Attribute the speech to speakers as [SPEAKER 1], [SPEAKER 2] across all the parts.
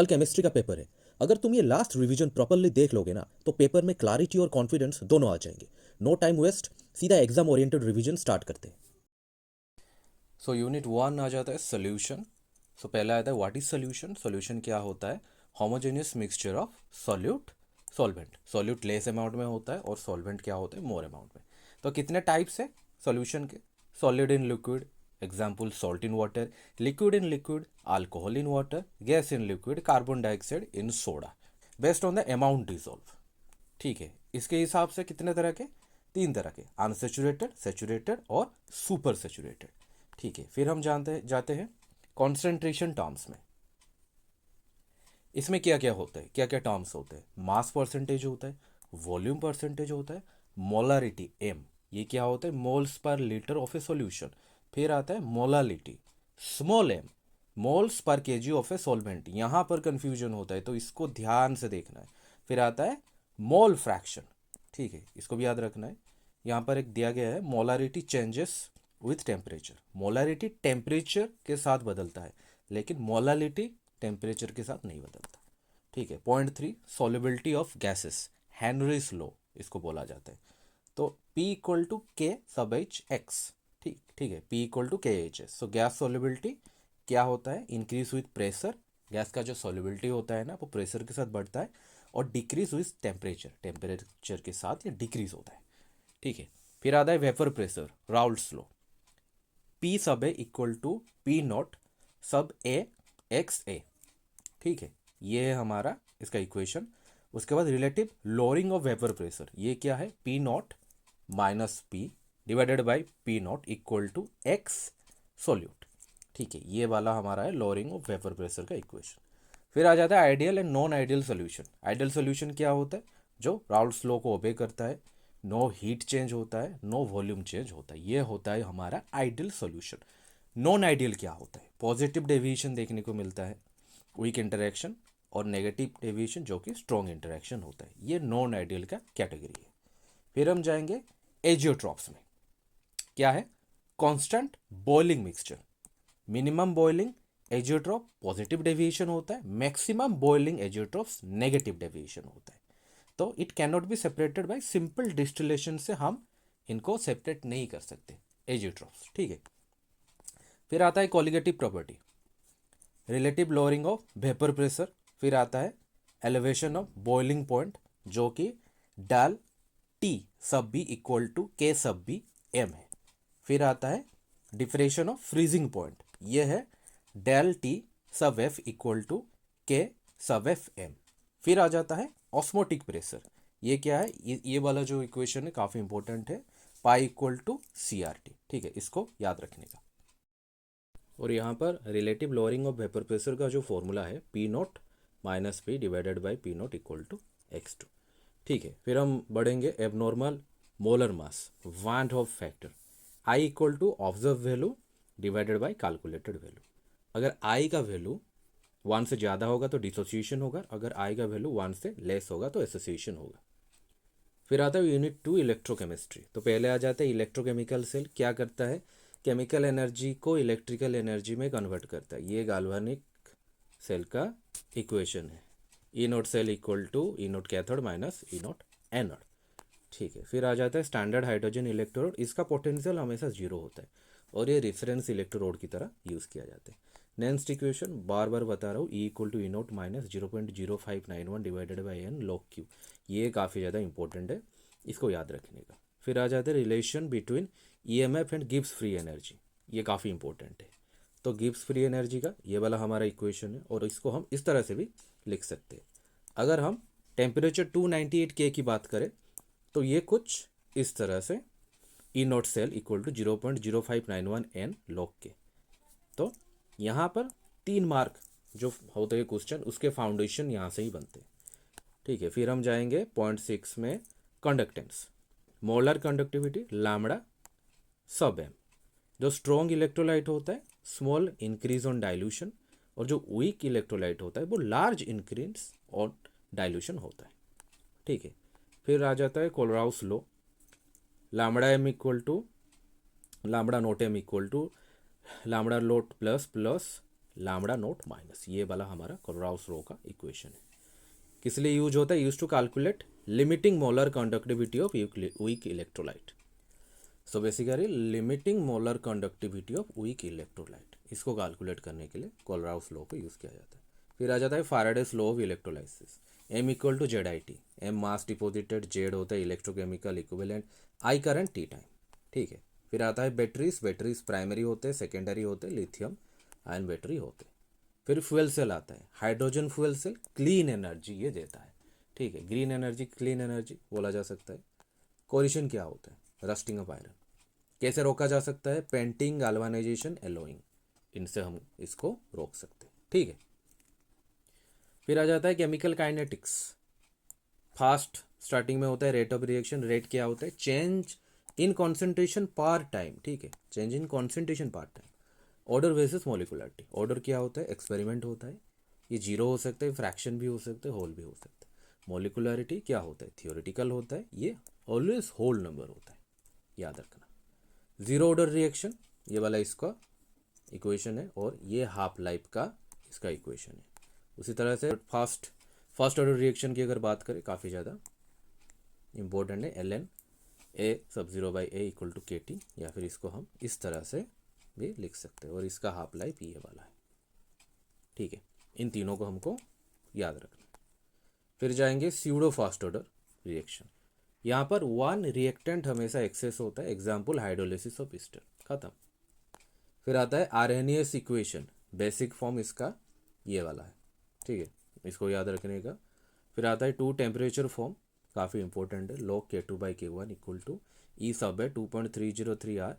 [SPEAKER 1] कल केमिस्ट्री का पेपर है। अगर तुम ये लास्ट रिवीजन प्रॉपरली देख लोगे ना तो पेपर में क्लैरिटी और कॉन्फिडेंस दोनों आ जाएंगे। नो टाइम वेस्ट, सीधा एग्जाम ओरिएंटेड रिवीजन स्टार्ट करते हैं।
[SPEAKER 2] सो यूनिट वन आ जाता है सोल्यूशन। सो पहला आता है व्हाट इज सोल्यूशन। सोल्यूशन क्या होता है? Homogeneous mixture of solute solvent. Solute less amount में होता है और सॉल्वेंट क्या होता है? मोर अमाउंट में। तो कितने टाइप्स है सॉल्यूशन के? Solid in liquid, example salt in water. Liquid in liquid, alcohol in water. Gas in liquid, carbon dioxide in soda. Based on the amount dissolve. ठीक है, इसके हिसाब से कितने तरह के? तीन तरह के, अनसेचुरेटेड, सेचुरेटेड और सुपर सेचुरेटेड। ठीक है, फिर हम जानते जाते हैं कॉन्सेंट्रेशन टर्म्स में। इसमें क्या क्या होता है, क्या क्या टर्म्स होते हैं? मास परसेंटेज होता है, वॉल्यूम परसेंटेज होता है, मोलारिटी एम, ये क्या होता है? Moles per litre of A solution. फिर आता है मोलालिटी, स्मॉल एम, मोल्स पर केजी ऑफ ए सॉल्वेंट। यहां पर कंफ्यूजन होता है तो इसको ध्यान से देखना है। फिर आता है मोल फ्रैक्शन। ठीक है, इसको भी याद रखना है। यहाँ पर एक दिया गया है molarity changes with temperature. Molarity temperature के साथ बदलता है लेकिन मोलालिटी टेम्परेचर के साथ नहीं बदलता। ठीक है, point three, solubility of gases, Henry's law इसको बोला जाता है। तो P इक्वल टू के सब एच एक्स। ठीक ठीक है, P इक्वल टू के एच एस। सो गैस सॉल्युबिलिटी क्या होता है? Increase with pressure. गैस का जो सॉल्युबिलिटी होता है ना वो प्रेशर के साथ बढ़ता है। और डिक्रीज विथ टेम्परेचर, टेम्परेचर के साथ ये डिक्रीज होता है। ठीक है, फिर आता है vapour pressure, Raoult's law. P सब ए इक्वल टू पी नॉट सब ए एक्स ए। ठीक है, ये है हमारा इसका इक्वेशन। उसके बाद relative lowering of vapour pressure, ये क्या है? P naught minus P divided by P naught equal to X solute. ठीक है, ये वाला हमारा है लोअरिंग ऑफ वेपर प्रेशर का इक्वेशन। फिर आ जाता है ideal and non ideal solution. Ideal solution क्या होता है? जो राउल्ट्स लॉ को ओबे करता है, नो हीट चेंज होता है, नो वॉल्यूम चेंज होता है, ये होता है हमारा आइडियल सोल्यूशन। नॉन आइडियल क्या होता है? पॉजिटिव डेविएशन देखने को मिलता है, वीक इंटरेक्शन, और नेगेटिव डेविएशन जो कि स्ट्रॉन्ग इंटरेक्शन होता है। ये नॉन आइडियल का कैटेगरी है। फिर हम जाएंगे एजियोट्रॉप्स में। क्या है? Constant boiling mixture, minimum boiling azeotrope positive deviation होता है, maximum boiling azeotropes negative deviation होता है। तो it can not be separated by simple distillation से हम इनको सेपरेट नहीं कर सकते एजियोट्रॉप्स। ठीक है, फिर आता है colligative property, relative lowering of vapour pressure. फिर आता है एलिवेशन ऑफ बॉइलिंग पॉइंट जो कि डाल टी सब बी इक्वल टू के सब बी एम है। फिर आता है डिफरेशन ऑफ फ्रीजिंग पॉइंट, ये है डेल टी सब एफ इक्वल टू के सब एफ एम। फिर आ जाता है ऑस्मोटिक प्रेशर, ये क्या है? ये वाला जो इक्वेशन है काफ़ी इंपॉर्टेंट है, pi equal to C R T. ठीक है, इसको याद रखने का। और यहाँ पर relative lowering of vapour pressure का जो फॉर्मूला है P naught minus P divided by P naught equal to X two. ठीक है, फिर हम बढ़ेंगे abnormal molar mass, van't Hoff factor, I equal to observed value divided by calculated value. अगर I का वैल्यू वन से ज़्यादा होगा तो डिसोसिएशन होगा, अगर आई का वैल्यू वन से लेस होगा तो एसोसिएशन होगा। फिर आता है यूनिट टू इलेक्ट्रोकेमिस्ट्री। तो पहले आ जाता है इलेक्ट्रोकेमिकल सेल क्या करता है? केमिकल एनर्जी को इलेक्ट्रिकल एनर्जी में कन्वर्ट करता है। ये गाल्वानिक सेल का इक्वेशन है, E naught cell equal to E naught cathode minus E naught anode. ठीक है, फिर आ जाता है स्टैंडर्ड हाइड्रोजन इलेक्ट्रोड, इसका पोटेंशियल हमेशा जीरो होता है और ये रेफरेंस इलेक्ट्रोड की तरह यूज़ किया जाता है। नेक्स्ट इक्वेशन बार बार बता रहा हूँ, E equal to E naught minus 0.0591 divided by N log Q. ये काफ़ी ज़्यादा इंपॉर्टेंट है, इसको याद रखने का। फिर आ जाता है relation between EMF and Gibbs free energy, ये काफ़ी इंपॉर्टेंट है। तो गिब्स फ्री एनर्जी का ये वाला हमारा इक्वेशन है और इसको हम इस तरह से भी लिख सकते हैं। अगर हम टेम्परेचर 298 के की बात करें तो ये कुछ इस तरह से, E naught cell equal to 0.0591 n log K. तो यहाँ पर 3 मार्क जो होते हैं क्वेश्चन उसके फाउंडेशन यहाँ से ही बनते हैं। ठीक है, फिर हम जाएंगे पॉइंट 6 में कंडक्टेंस, मोलर कंडक्टिविटी लैम्बडा सब एम। जो स्ट्रॉन्ग इलेक्ट्रोलाइट होता है स्मॉल इंक्रीज ऑन डाइल्यूशन, और जो वीक इलेक्ट्रोलाइट होता है वो लार्ज इंक्रीज ऑन डाइल्यूशन होता है। ठीक है, फिर आ जाता है Kohlrausch law, lambda M equal to lambda naught M equal to lambda naught plus plus lambda naught minus, ये वाला हमारा कोलराउस रो का इक्वेशन है। किस लिए यूज होता है? Use to calculate limiting molar conductivity of weak electrolyte. So basically limiting molar conductivity of weak electrolyte, इसको कैलकुलेट करने के लिए कोलराउस लॉ को यूज़ किया जाता है। फिर आ जाता है Faraday's law of electrolysis. M equal to Z I T, M mass deposited, Z होता है electrochemical equivalent, I current, T time. ठीक है। फिर आता है बैटरीज, बैटरीज प्राइमरी होते हैं, सेकेंडरी होते हैं, लिथियम आयन बैटरी होते हैं। फिर फ्यूल सेल आता है, hydrogen fuel cell clean energy ये देता है। ठीक है, ग्रीन एनर्जी, क्लीन एनर्जी बोला जा सकता है। कोरिशन क्या होता है? Rusting of iron. कैसे रोका जा सकता है? पेंटिंग, गैल्वानाइजेशन, एलोइंग, इनसे हम इसको रोक सकते हैं। ठीक है। फिर आ जाता है केमिकल काइनेटिक्स। फास्ट स्टार्टिंग में होता है रेट ऑफ रिएक्शन। रेट क्या होता है? चेंज इन कॉन्सेंट्रेशन पर टाइम। ठीक है, चेंज इन कॉन्सेंट्रेशन पर time. Order versus molecularity. Order क्या होता है? एक्सपेरिमेंट होता है, ये जीरो हो सकता है, फ्रैक्शन भी हो सकता है, होल भी हो सकता है। मॉलिक्यूलरिटी क्या होता है? थियोरेटिकल होता है, ये ऑलवेज होल नंबर होता है, याद रखना। जीरो ऑर्डर रिएक्शन, ये वाला इसका इक्वेशन है, और ये हाफ लाइफ का इसका इक्वेशन है। उसी तरह से फर्स्ट ऑर्डर रिएक्शन की अगर बात करें, काफ़ी ज़्यादा इंपॉर्टेंट है। L N A sub zero by A equal to K T, या फिर इसको हम इस तरह से भी लिख सकते हैं, और इसका हाफ लाइफ ये वाला है। ठीक है, इन तीनों को हमको याद रखना है। फिर जाएंगे स्यूडो फास्ट ऑर्डर रिएक्शन। यहाँ पर वन रिएक्टेंट हमेशा एक्सेस होता है, एग्जाम्पल हाइड्रोलिसिस ऑफ ईस्टर, खत्म। फिर आता है आरएनएस इक्वेशन, बेसिक फॉर्म इसका ये वाला है। ठीक है, इसको याद रखने का। फिर आता है टू टेम्परेचर फॉर्म, काफ़ी इंपॉर्टेंट है। Log K two by K one equal to E sub है 2.303 R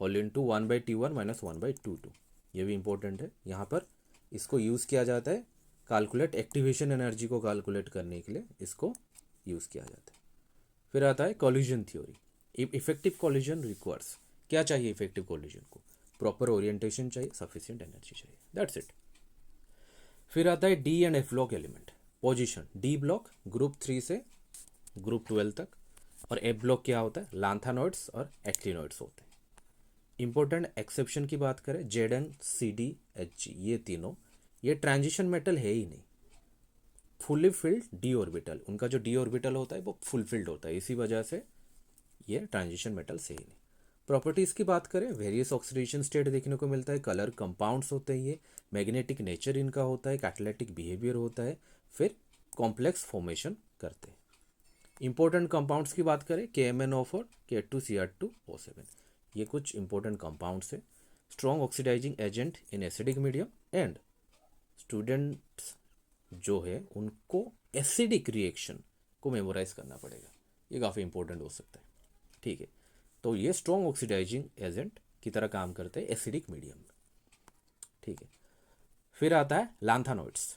[SPEAKER 2] whole into 1/T1 minus 1/2 ये भी इंपॉर्टेंट है। यहाँ पर इसको यूज़ किया जाता है कैलकुलेट एक्टिवेशन एनर्जी को कैलकुलेट करने के लिए, इसको यूज़ किया जाता है। फिर आता है collision theory. Effective collision requires, क्या चाहिए इफेक्टिव कॉलिजन को? प्रॉपर ओरिएंटेशन चाहिए, सफिशिएंट एनर्जी चाहिए, दैट्स इट। फिर आता है D and F block element position. D block group 3 से ग्रुप 12 तक, और एफ ब्लॉक क्या होता है? लांथानॉइड्स और एक्टिनॉइड्स होते हैं। इंपॉर्टेंट एक्सेप्शन की बात करें, Z N, C D, H G, ये तीनों ये ट्रांजिशन मेटल है ही नहीं, फुली फिल्ड डी ऑर्बिटल, उनका जो डी ऑर्बिटल होता है वो फुलफिल्ड होता है, इसी वजह से ये ट्रांजिशन मेटल से ही नहीं। प्रॉपर्टीज़ की बात करें, वेरियस ऑक्सीडेशन स्टेट देखने को मिलता है, कलर कंपाउंड्स होते हैं, ये मैग्नेटिक नेचर इनका होता है, कैटालिटिक बिहेवियर होता है, फिर कॉम्प्लेक्स फॉर्मेशन करते हैं। इंपॉर्टेंट कंपाउंड्स की बात करें, KMnO4, K2Cr2O7, ये कुछ इंपॉर्टेंट कंपाउंड्स है। Strong oxidizing agent in acidic medium, and students जो है उनको एसिडिक रिएक्शन को मेमोराइज करना पड़ेगा, ये काफ़ी इंपॉर्टेंट हो सकता है। ठीक है, तो ये स्ट्रॉन्ग ऑक्सीडाइजिंग एजेंट की तरह काम करते हैं एसिडिक मीडियम में। ठीक है। फिर आता है लैंथानॉइड्स,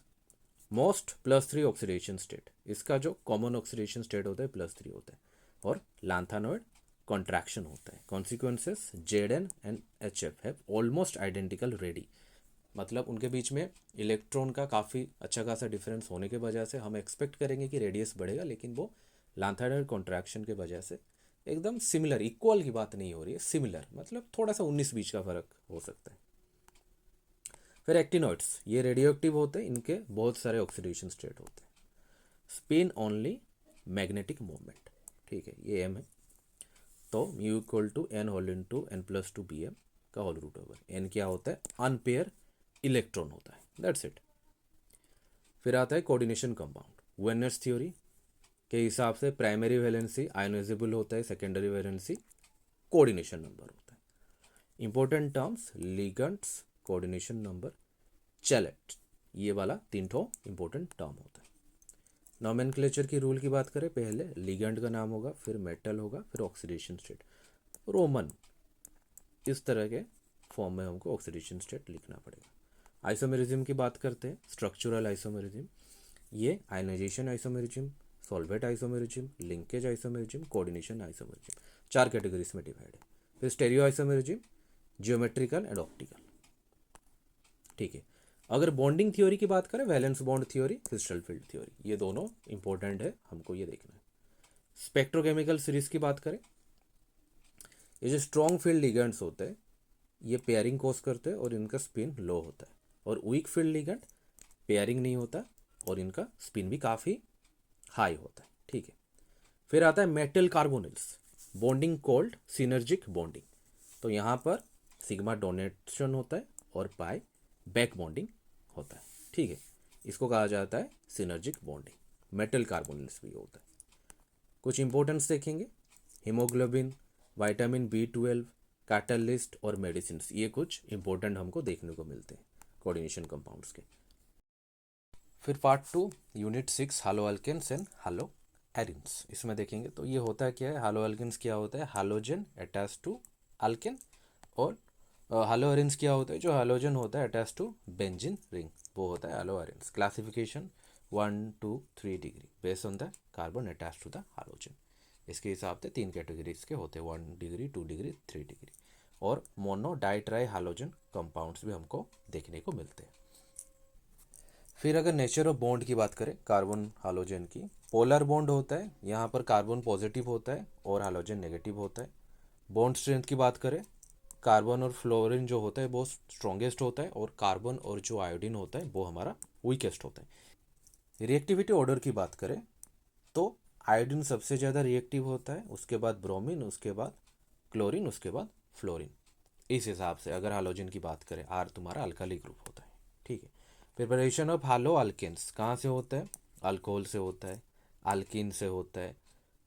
[SPEAKER 2] मोस्ट +3 ऑक्सीडेशन स्टेट, इसका जो कॉमन ऑक्सीडेशन स्टेट होता है +3 होता है, और लैंथानॉइड कॉन्ट्रैक्शन होता है। Consequences, Z and H F have almost identical ready, मतलब उनके बीच में इलेक्ट्रॉन का काफ़ी अच्छा खासा डिफरेंस होने के वजह से हम एक्सपेक्ट करेंगे कि रेडियस बढ़ेगा, लेकिन वो लैंथानॉइड कॉन्ट्रैक्शन के वजह से एकदम सिमिलर, इक्वल की बात नहीं हो रही है, सिमिलर मतलब थोड़ा सा 19-20 का फर्क हो सकता है। फिर एक्टिनॉइड्स, ये रेडियो एक्टिव होते हैं, इनके बहुत सारे ऑक्सीडेशन स्टेट होते हैं। स्पिन ओनली मैग्नेटिक मोमेंट, ठीक है, ये एम है। तो mu equal to N whole into n+2 bm का होल रूट ओवर। एन क्या होता है? अनपेयर इलेक्ट्रॉन होता है, दैट्स इट। फिर आता है कोऑर्डिनेशन कंपाउंड। वेनर्स थ्योरी के हिसाब से प्राइमरी वैलेंसी आयोनाइजेबल होता है, सेकेंडरी वैलेंसी कोऑर्डिनेशन नंबर होता है। Important terms, ligands, coordination number, chalet, ये वाला 3 ठो इंपॉर्टेंट टर्म होता है। नॉमेनक्लेचर की रूल की बात करें, पहले लिगेंड का नाम होगा, फिर मेटल होगा, फिर ऑक्सीडेशन स्टेट, रोमन, इस तरह के फॉर्म में हमको ऑक्सीडेशन स्टेट लिखना पड़ेगा। आइसोमेरिज्म की बात करते हैं, स्ट्रक्चरल आइसोमेरिज्म, ये ionization isomerism, solvate isomerism, linkage isomerism, coordination isomerism, 4 categories में डिवाइड है। फिर stereo isomerism, geometrical and optical. ठीक है, अगर बॉन्डिंग थ्योरी की बात करें, valence bond theory, crystal field theory, ये दोनों इंपॉर्टेंट है, हमको ये देखना है। स्पेक्ट्रोकेमिकल सीरीज की बात करें, ये जो स्ट्रॉन्ग फील्ड लिगेंड्स होते हैं ये पेयरिंग कोस करते हैं और इनका स्पिन लो होता है, और वीक फील्ड लिगेंड, पेयरिंग नहीं होता और इनका स्पिन भी काफ़ी हाई होता है, ठीक है। फिर आता है metal carbonyls, bonding cold synergic bonding. तो यहाँ पर सिग्मा डोनेशन होता है और पाई बैक बॉन्डिंग होता है, ठीक है। इसको कहा जाता है सिनर्जिक बॉन्डिंग। मेटल कार्बोनिल्स भी होता है। कुछ इंपॉर्टेंस देखेंगे, हीमोग्लोबिन, विटामिन B12, कैटलिस्ट और मेडिसिन, ये कुछ इंपॉर्टेंट हमको देखने को मिलते हैं कोऑर्डिनेशन कंपाउंड्स के। फिर part 2 unit 6 halo alkanes and halo arenes. इसमें देखेंगे तो ये होता है क्या है, हालो एल्केन्स क्या होता है, हालोजन अटैच टू अल्केन, और हालो एरिन्स क्या होता है, जो हालोजन होता है अटैच टू बेंजीन रिंग, वो होता है halo arenes. Classification 1 2 3 degree based on the carbon attach to the halogen. इसके हिसाब से 3 कैटेगरीज के होते हैं, 1 डिग्री 2 डिग्री 3 डिग्री। और मोनो डाइट्राई हालोजन कंपाउंड्स भी हमको देखने को मिलते हैं। फिर अगर नेचर ऑफ बॉन्ड की बात करें कार्बन हालोजन की, पोलर बॉन्ड होता है, यहाँ पर कार्बन पॉजिटिव होता है और हालोजन नेगेटिव होता है। बॉन्ड स्ट्रेंथ की बात करें, कार्बन और फ्लोरीन जो होता है वो स्ट्रॉन्गेस्ट होता है और कार्बन और जो आयोडीन होता है वो हमारा वीकेस्ट होता है। रिएक्टिविटी ऑर्डर की बात करें तो आयोडीन सबसे ज़्यादा रिएक्टिव होता है, उसके बाद ब्रोमीन, उसके बाद क्लोरीन, उसके बाद फ्लोरीन। इस हिसाब से अगर हालोजन की बात करें, आर तुम्हारा अल्काली ग्रुप होता है, ठीक है। प्रिपरेशन ऑफ हालो अल्केन्स कहाँ से होता है, अल्कोहल से होता है, अल्किन से होता है।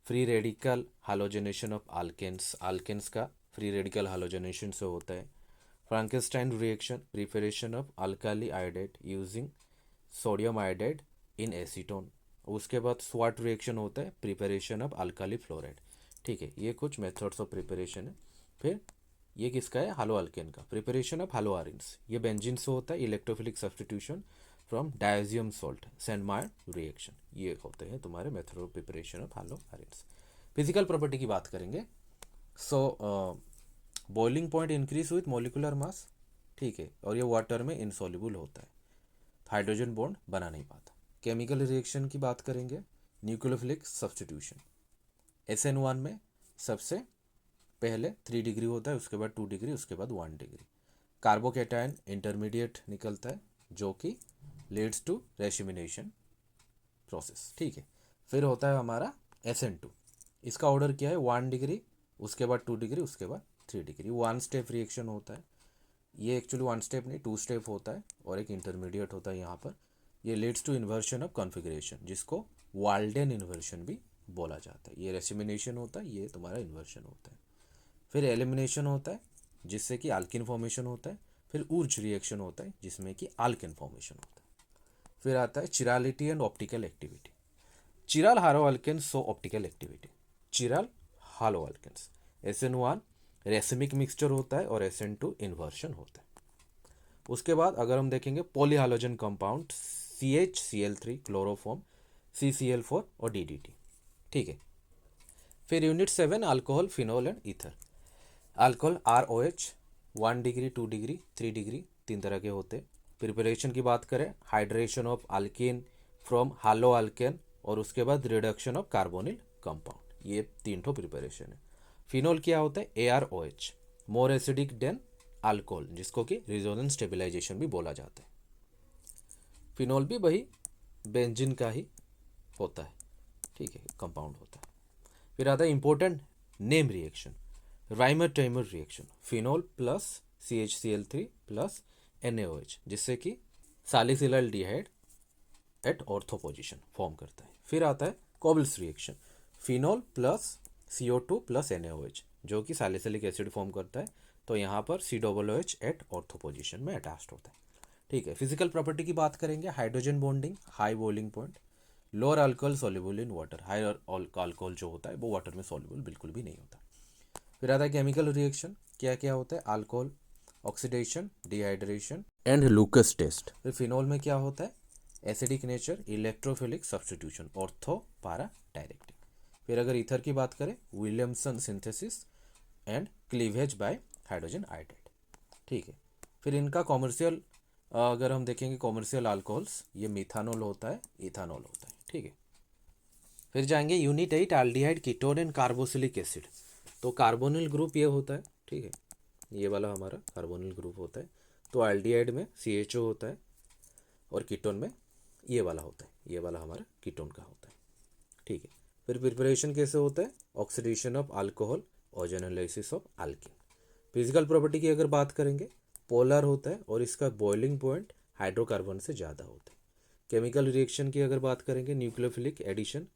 [SPEAKER 2] Free radical halogenation of alkanes, alkanes का फ्री रेडिकल हालोजनेशन से होता है। Finkelstein reaction, preparation of alkyl iodide using sodium iodide in acetone. उसके बाद स्वाट रिएक्शन होता है, प्रिपरेशन ऑफ अल्काली फ्लोराइड, ठीक है। ये कुछ मेथड्स ऑफ प्रिपरेशन है। फिर ये किसका है, हालो अल्केन का। प्रिपरेशन ऑफ हालो आरिन्स, ये बेंजीन से होता है, electrophilic substitution from diazonium salt, Sandmeyer reaction, ये होते हैं तुम्हारे method of preparation of halo arenes. Physical property की बात करेंगे, so boiling point increase with molecular mass, ठीक है, और ये वाटर में इनसॉल्युबल होता है, हाइड्रोजन बॉन्ड बना नहीं पाता। केमिकल रिएक्शन की बात करेंगे, न्यूक्लियोफिलिक सब्स्टिट्यूशन, SN1 में सबसे पहले 3 डिग्री होता है, उसके बाद 2 डिग्री, उसके बाद 1 डिग्री। कार्बोकेटायन इंटरमीडिएट निकलता है जो कि लीड्स टू रेसिमिनेशन प्रोसेस, ठीक है। फिर होता है हमारा SN2, इसका ऑर्डर क्या है, 1 डिग्री, उसके बाद 2 डिग्री, उसके बाद 3 डिग्री। 1 स्टेप रिएक्शन होता है, ये एक्चुअली 1 स्टेप नहीं 2 स्टेप होता है और एक इंटरमीडिएट होता है यहाँ पर। ये leads to inversion of configuration, जिसको वाल्डेन इन्वर्शन भी बोला जाता है। ये रेसिमिनेशन होता है, ये तुम्हारा इन्वर्शन होता है। फिर एलिमिनेशन होता है जिससे कि आल्किन फॉर्मेशन होता है। फिर ऊर्ज रिएक्शन होता है जिसमें कि आल्किन फॉर्मेशन होता है। फिर आता है chirality and optical activity. Chiral halo alkanes so optical activity, chiral halo alkanes. SN1 racemic mixture होता है और SN2 इन्वर्शन होता है। उसके बाद अगर हम देखेंगे पॉलीहालोजन कंपाउंड, CHCl3 क्लोरोफॉर्म, CCl4 और DDT, ठीक है। फिर unit 7 alcohol, phenol and ether. Alcohol ROH 1 degree 2 degree 3 degree 3 तरह के होते। प्रिपरेशन की बात करें, hydration of alkane from hello alkane और उसके बाद रिडक्शन ऑफ कार्बोनिल कंपाउंड, ये 3 ठो प्रिपरेशन है। फिनोल क्या होता है, AROH, more acidic then alcohol, जिसको कि रिजोनेंस स्टेबलाइजेशन भी बोला जाता है। फिनोल भी वही बेंजीन का ही होता है, ठीक है, कंपाउंड होता है। फिर आता है important name reaction, Reimer Tiemann reaction, phenol plus CHCl3 plus NaOH, जिससे कि salicylaldehyde at ortho position form करता है। फिर आता है Kolbe's reaction, phenol plus CO2 plus NaOH, जो कि सैलिसिलिक एसिड फॉर्म करता है, तो यहाँ पर COOH एट ऑर्थो पोजीशन में अटैच्ड होता है, ठीक है। फिजिकल प्रॉपर्टी की बात करेंगे, hydrogen bonding, high boiling point, lower alcohol soluble in water, higher alcohol जो होता है वो वाटर में सॉल्युबल बिल्कुल भी नहीं होता। फिर आता है केमिकल रिएक्शन, क्या क्या होता है, alcohol oxidation, dehydration and Lucas test. फिर फिनोल में क्या होता है, acidic nature, electrophilic substitution, ortho para directive. फिर अगर ईथर की बात करें, Williamson synthesis and cleavage by hydrogen iodide, ठीक है। फिर इनका कॉमर्शियल अगर हम देखेंगे कॉमर्शियल अल्कोहल्स, ये मिथानोल होता है, इथानोल होता है, ठीक है। फिर जाएंगे unit 8 aldehyde, ketone and carboxylic acid. तो कार्बोनिल ग्रुप ये होता है, ठीक है, ये वाला हमारा कार्बोनिल ग्रुप होता है। तो एल्डिहाइड में CHO होता है और कीटोन में ये वाला होता है, ये वाला हमारा कीटोन का होता है। ठीक है, फिर प्रिपरेशन कैसे होता है? Oxidation of alcohol, ozonolysis of alkyne. Physical property की अगर बात करेंगे, पोलर होता है और इसका बॉइलिंग पॉइंट हाइड्रोकार्बन से ज़्यादा होता है। केमिकल रिएक्शन की अगर बात करेंगे, न्यूक्लियोफिलिक एडिशन,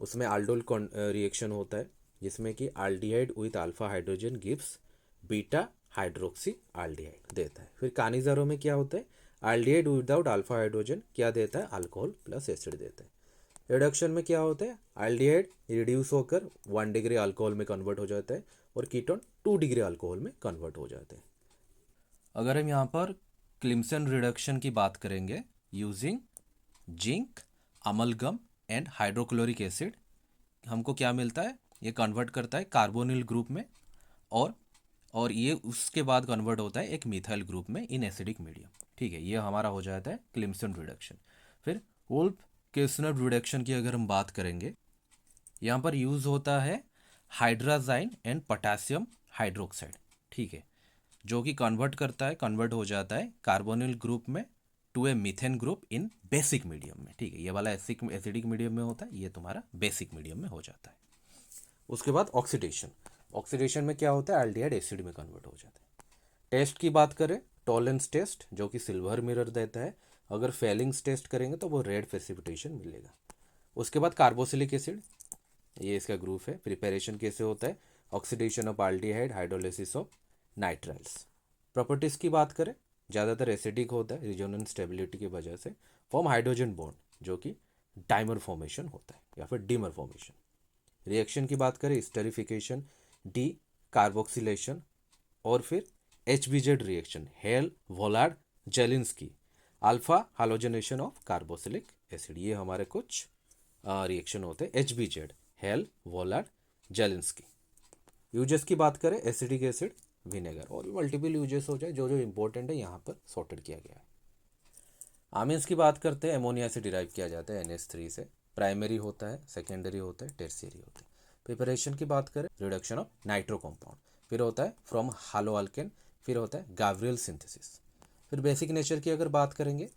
[SPEAKER 2] उसमें आल्डोल रिएक्शन होता है जिसमें कि aldehyde with alpha hydrogen gives beta hydroxy aldehyde देता है। फिर कानिजारों में क्या होता है? आल्डिहाइड विदाउट अल्फा हाइड्रोजन क्या देता है? अल्कोहल प्लस एसिड देता है। रिडक्शन में क्या होता है? आल्डिहाइड रिड्यूस होकर 1 डिग्री अल्कोहल में कन्वर्ट हो जाता है और कीटोन 2 डिग्री अल्कोहल में कन्वर्ट हो जाते हैं। अगर हम यहाँ पर क्लिम्सन रिडक्शन की बात करेंगे, using zinc, amalgam and hydrochloric acid, हमको क्या मिलता है? ये कन्वर्ट करता है कार्बोनिल ग्रुप में और ये उसके बाद कन्वर्ट होता है एक मिथाइल ग्रुप में इन एसिडिक मीडियम। ठीक है, ये हमारा हो जाता है क्लिम्सन रिडक्शन। फिर वुल्फ किर्चनर रिडक्शन की अगर हम बात करेंगे, यहाँ पर यूज़ होता है हाइड्राजाइन एंड पोटेशियम हाइड्रोक्साइड। ठीक है, जो कि कन्वर्ट हो जाता है कार्बोनिल ग्रुप में to a methane group in basic medium में। ठीक है, ये वाला एसिडिक मीडियम में होता है, ये तुम्हारा बेसिक मीडियम में हो जाता है। उसके बाद ऑक्सीडेशन में क्या होता है? एल्डिहाइड एसिड में कन्वर्ट हो जाता है। टेस्ट की बात करें, टॉलेंस टेस्ट जो कि सिल्वर मिरर देता है। अगर फेलिंग्स टेस्ट करेंगे तो वो रेड प्रेसिपिटेशन मिलेगा। उसके बाद कार्बोक्सिलिक एसिड, ये इसका ग्रुप है। प्रिपरेशन कैसे होता है? Oxidation of aldehyde, hydrolysis of nitriles. Properties की बात करें, ज़्यादातर एसिडिक होता है रिजोनेंस स्टेबिलिटी की वजह से। फॉर्म हाइड्रोजन बॉन्ड जो कि डाइमर फॉर्मेशन होता है या फिर डीमर फॉर्मेशन। रिएक्शन की बात करें, स्टेरिफिकेशन, डी कार्बोक्सिलेशन और फिर HBZ reaction, Hell Volhard Zelinsky, alpha halogenation of carboxylic acid. ये हमारे कुछ रिएक्शन होते हैं HBZ, Hell Volhard Zelinsky. Uses की बात करें, एसिडिक एसिड, विनेगर, और भी मल्टीपल यूजेस हो जाए, जो जो इंपॉर्टेंट है यहाँ पर सॉर्टेड किया गया है। आमीन्स की बात करते हैं, अमोनिया से डिराइव किया जाता है NH3 से। प्राइमरी होता है, सेकेंडरी होता है, टर्शियरी होता है। प्रिपरेशन की बात करें, रिडक्शन ऑफ नाइट्रो कंपाउंड, फिर होता है फ्रॉम हालो अल्केन, फिर होता है गावरियल सिंथेसिस। फिर बेसिक नेचर की अगर बात करेंगे,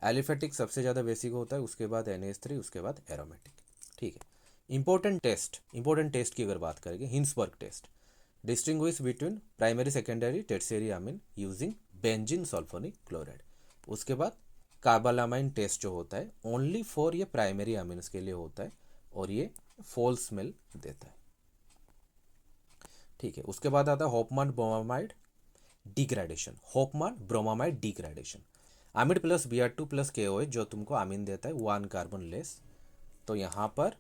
[SPEAKER 2] एलिफेटिक सबसे ज़्यादा बेसिक होता है, उसके बाद NH3, उसके बाद एरोमेटिक। ठीक है, इंपॉर्टेंट टेस्ट की अगर बात करेंगे, Hinsberg test, distinguish between primary secondary tertiary amine using benzene sulphonic chloride. उसके बाद कार्बालामाइन टेस्ट जो होता है ओनली फॉर ये प्राइमरी अमीन्स के लिए होता है और ये फॉल्स स्मेल देता है। ठीक है, उसके बाद आता है Hoffmann bromamide degradation, amide plus Br2 plus KOH जो तुमको अमीन देता है 1 कार्बन लेस। तो यहाँ पर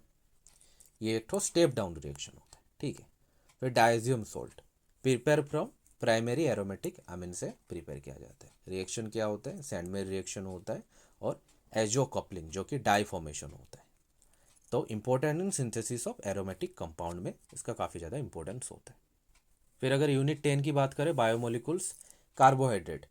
[SPEAKER 2] ये एक तो स्टेप डाउन रिएक्शन होता है। ठीक है, फिर diazonium salt, prepare from primary aromatic amine से प्रिपेयर किया जाता है। रिएक्शन क्या होता है? सैंडमेयर रिएक्शन होता है और एजो कपलिंग जो कि डाई फॉर्मेशन होता है। तो important in synthesis of aromatic compound में इसका काफ़ी ज़्यादा इंपॉर्टेंस होता है। फिर अगर यूनिट 10 की बात करें, बायोमोलिकुल्स, कार्बोहाइड्रेट,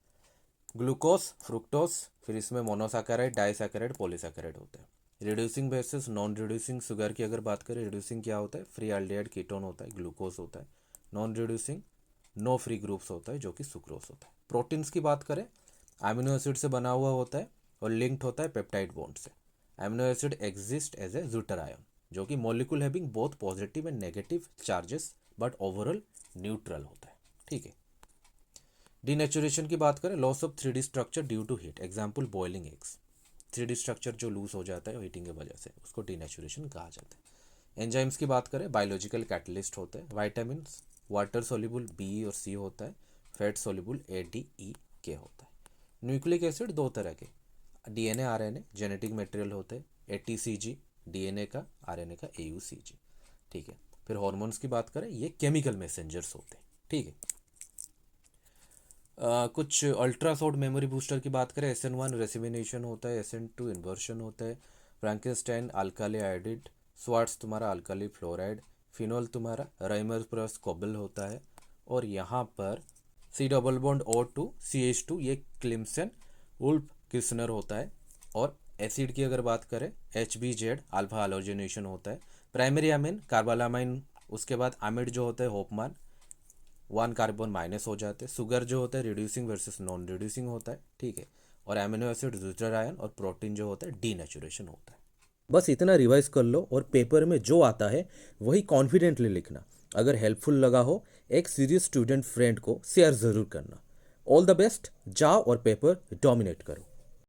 [SPEAKER 2] ग्लूकोज, फ्रुक्टोज, फिर इसमें मोनोसैकेराइड, डाइसैकेराइड, पॉलीसैकेराइड होता है। Reducing basis, non reducing sugar की अगर बात करें, रिड्यूसिंग क्या होता है? फ्री एल्डिहाइड कीटोन होता है, ग्लूकोज होता है। Non reducing no free groups होता है जो कि सुक्रोज होता है। प्रोटीन्स की बात करें, अमीनो एसिड से बना हुआ होता है और लिंक्ड होता है पेप्टाइड बॉन्ड से। Amino acid exist as a zwitter ion जो कि molecule having both positive and negative charges but overall neutral होता है। ठीक है, डीनेचुरेशन की बात करें, loss of 3D structure due to heat, example boiling eggs. 3D structure जो लूज हो जाता है हीटिंग की वजह से, उसको डीनेचुरेशन कहा जाता है। एंजाइम्स की बात करें, बायोलॉजिकल कैटलिस्ट होते हैं। वाइटामिन वाटर सोल्यूबल B और C होता है। फैट सोल्यूबल ADEK होता है। न्यूक्लिक एसिड दो तरह के, DNA RNA जेनेटिक मटेरियल होते हैं, ATCG DNA का, RNA का AUCG। ठीक है, फिर हार्मोन्स की बात करें, ये केमिकल मैसेंजर्स होते हैं। ठीक है, कुछ अल्ट्रासाउंड मेमोरी बूस्टर की बात करें, SN1 रेसिमिनेशन होता है, SN2 इन्वर्शन होता है, फ्रैंकेनस्टाइन अल्काली आयोडाइड, स्वार्ट्स तुम्हारा अल्काली फ्लोराइड, फिनोल तुम्हारा राइमर प्लस कोबल होता है, और यहाँ पर C double bond O2 CH2 ये क्लिम्सन वुल्फ किर्चनर होता है। और एसिड की अगर बात करें, HBZ अल्फा हालोजनेशन होता है। प्राइमरी अमीन कार्बालामाइन, उसके बाद अमीड जो होता है होपमान, वन कार्बन माइनस हो जाते हैं। शुगर जो होता है रिड्यूसिंग वर्सेस नॉन रिड्यूसिंग होता है, ठीक है। और एमिनो एसिड ड्यूटर आयन और प्रोटीन जो होता है डीनेचुरेशन होता है।
[SPEAKER 1] बस इतना रिवाइज कर लो और पेपर में जो आता है वही कॉन्फिडेंटली लिखना। अगर हेल्पफुल लगा हो एक सीरियस स्टूडेंट फ्रेंड को शेयर ज़रूर करना। ऑल द बेस्ट, जाओ और पेपर डोमिनेट करो।